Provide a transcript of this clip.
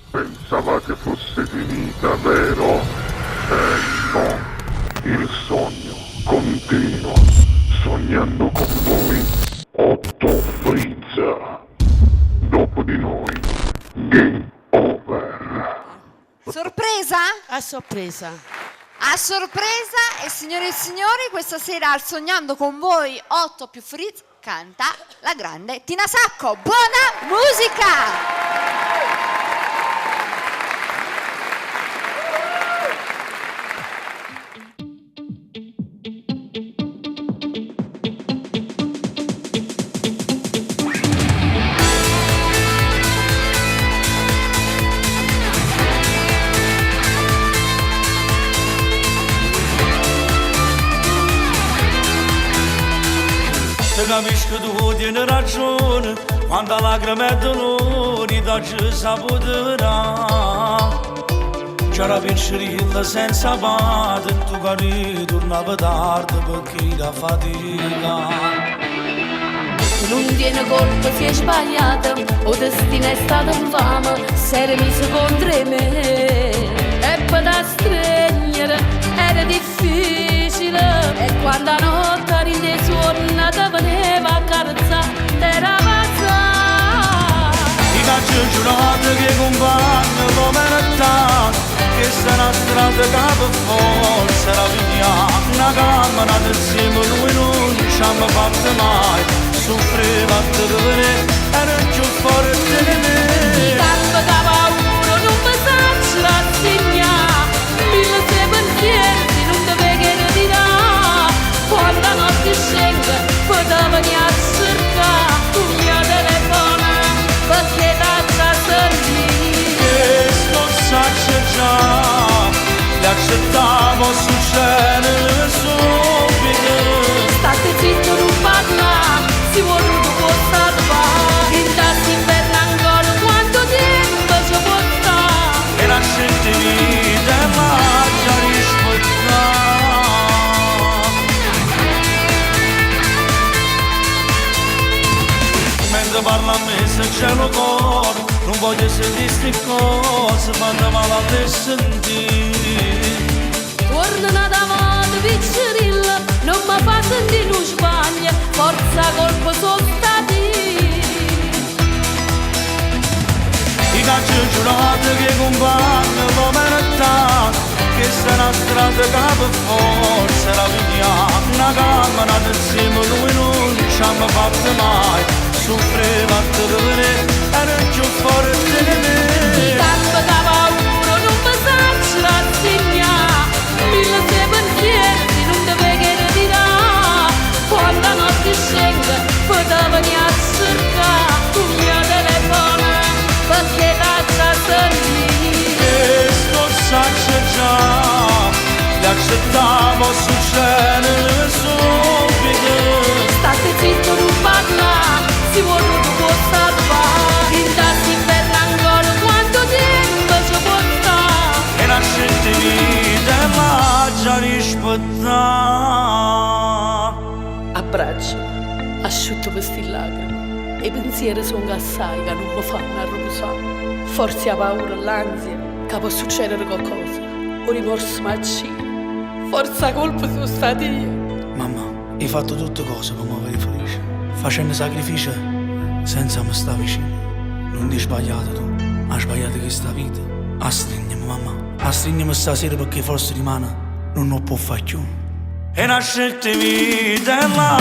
Pensavate fosse finita, vero? No, il sogno continua, sognando con voi Otto Frizza. Dopo di noi, game over. Sorpresa? A sorpresa. A sorpresa, e signore e signori, questa sera al Sognando con voi 8 più Frizz canta la grande Tina Sacco. Buona musica! Se capisci che tu tieni ragione, quando lacrime e dolori da ci saputerà. C'era pensiero senza parte, tu che ritornava tardi perché da fatica. Non tiene colpa se è sbagliata, o destino è stato infame, se era messo contro me. E per da stregnere era difficile, e quando a notte rinde suona te veneva a carezzare, t'era passata. I cacci giurati che compagno come tanto, che se una strada che forza era via. Una camera insieme lui non ci hanno fatto mai, soffriva a te era più forte di me. I campi che paura non mi sacci rassegnare, mille sei pensieri non ti vegano di là. Quando la notte scende potevo venire a cercare il mio telefono perché t'ha sentito. E sto saccio già, le accettavo succedere subito. State zitto, non parla, si vuole un po' salvare. Intanto inverno ancora quanto tempo ci può stare. E la scelta vita è già rispettata. Mentre parla a me se c'è lo cuore, non voglio sentire sti cose, fanno male a te sentire. Torna da moda piccirilla, non mi fa sentire un sbaglio, forza colpa sono stati. I cacci giurati che compagno come tanto, che se una strada che per forza era via. Una camera insieme lui non ci hanno fatto mai, soffriva a te era più forte di I me. campi che paura non mi sacci rassegnare, mille sei pensieri non ti vegano di là. Quando la notte scende potevo venire a cercare il mio telefono perché t'ha sentito. E sto saccio già, le accettavo succedere subito. State zitto, non parla, si vuole un po' salvare. Intanto inverno ancora quanto tempo ci può stare. E la scelta vita è già rispettata. Abbraccio, asciutto queste lacrime, e i pensieri sono assai che non mi fanno arrosare. Forse la paura, l'ansia, che può succedere qualcosa, o rimorso macino, forse la colpa sono stata io. Mamma, hai fatto tutte cose per mi avere felice, facendo sacrifici senza me stare vicino. Non hai sbagliato tu, hai sbagliato questa vita. Astringiami mamma, astringiami stasera perché forse rimane non lo può fare più. E una scelta vita è la